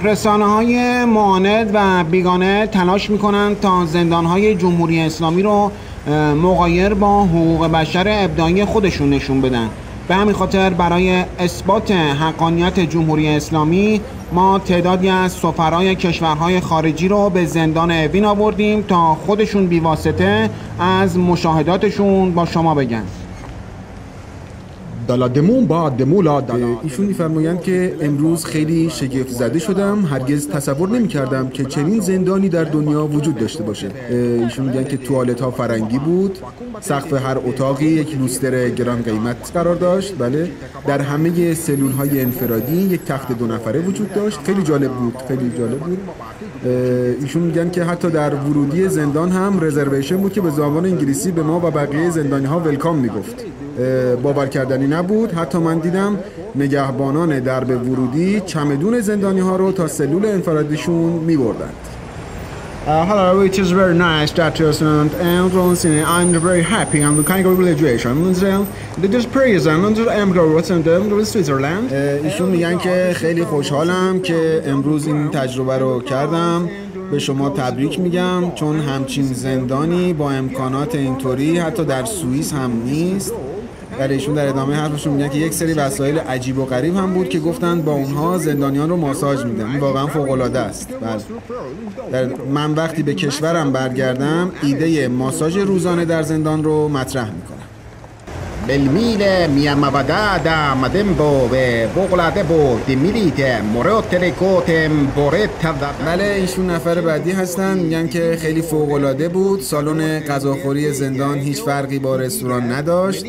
رسانه‌های معاند و بیگانه تلاش می‌کنند تا زندان‌های جمهوری اسلامی رو مغایر با حقوق بشر ابداعی خودشون نشون بدن. به همین خاطر برای اثبات حقانیت جمهوری اسلامی ما تعدادی از سفرای کشورهای خارجی رو به زندان اوین آوردیم تا خودشون بیواسطه از مشاهداتشون با شما بگن. ایشون می‌فرمایند که امروز خیلی شگفت زده شدم. هرگز تصور نمی‌کردم که چنین زندانی در دنیا وجود داشته باشه. ایشون میگن که توالت‌ها فرنگی بود، سقف هر اتاقی یک لوستر گران قیمت قرار داشت. بله، در همه سلول‌های انفرادی یک تخت 2 نفره وجود داشت. خیلی جالب بود. ایشون میگن که حتی در ورودی زندان هم رزرویشن بود که به زبان انگلیسی به ما و بقیه زندانی‌ها ولکام میگفت. باور کردنی نبود. حتی من دیدم نگهبانان درب ورودی چمدون زندانی‌ها رو تا سلول انفرادیشون می‌بردند. Hello, it is very nice that you stand and I'm very happy and kind of graduation. This is prison and I'm going to Switzerland. ایشون میگن که خیلی خوشحالم که امروز این تجربه رو کردم. به شما تبریک میگم، چون همچین زندانی با امکانات اینطوری حتی در سوئیس هم نیست. ولی ایشون در ادامه حرفشون میگن که یک سری وسایل عجیب و غریب هم بود که گفتن با اونها زندانیان رو ماساژ میدن. این واقعا فوق العاده است. بله، من وقتی به کشورم برگردم ایده ماساژ روزانه در زندان رو مطرح میکنم. بالميل مia mavadada madembo ve boglade bo di milite morotere kotem boretta. بله، ایشون نفر بعدی هستن. میگن که خیلی فوق العاده بود. سالن غذاخوری زندان هیچ فرقی با رستوران نداشت.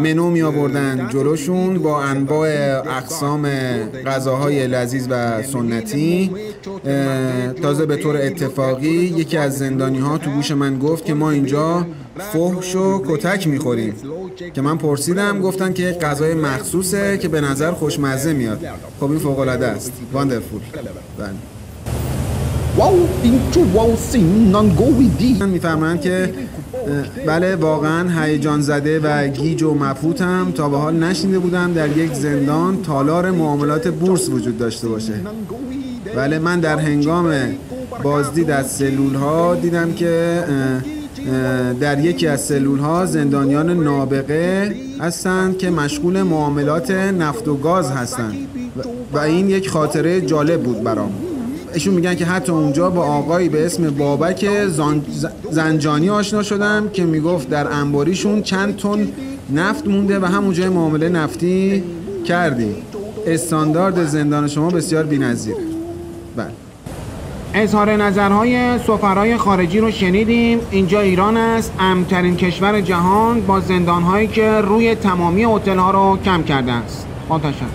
منو می آوردن جلوشون با انواع اقسام غذاهای لذیذ و سنتی. تازه به طور اتفاقی یکی از زندانی ها تو گوش من گفت که ما اینجا فحش و کتک میخوریم. که من پرسیدم، گفتن که غذای مخصوصه که به نظر خوشمزه میاد. خب این فوق العاده است. واندرفول. میفهمن که بله، واقعا هیجان زده و گیج و مبهوتم. تا به حال نشنیده بودم در یک زندان تالار معاملات بورس وجود داشته باشه. بله، من در هنگام بازدید از سلول ها دیدم که در یکی از سلول ها زندانیان نابغه هستند که مشغول معاملات نفت و گاز هستند و این یک خاطره جالب بود برام. ایشون میگن که حتی اونجا با آقایی به اسم بابک زنجانی آشنا شدم که میگفت در انباریشون چند تن نفت مونده و همونجای معامله نفتی کردیم. استاندارد زندان شما بسیار بی‌نظیره. بله، اظهار نظرهای سفرای خارجی رو شنیدیم. اینجا ایران است، امن‌ترین کشور جهان با زندان‌هایی که روی تمامی هتل‌ها رو کم کرده است. با تشکر.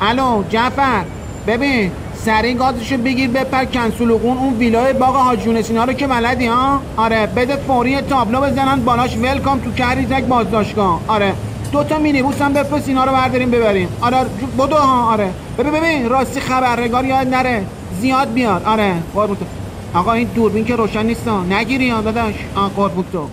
الو جعفر، ببین سریع گازشو بگیر بپر کنسولوقون اون ویلای باغ حاج یونس اینا رو که بلدی ها؟ آره، بده فوری تابلو بزنن بالاش ولکام تو کریزک بازداشتگاه. آره، 2 تا مینیبوس هم بفرست اینا رو برداریم ببریم. آره بدو ها. آره ببین راستی خبرنگار یاد نره زیاد بیاد. آره قربون. آقا این دوربین که روشن نیست، نگیری ها داداش. قربون تو.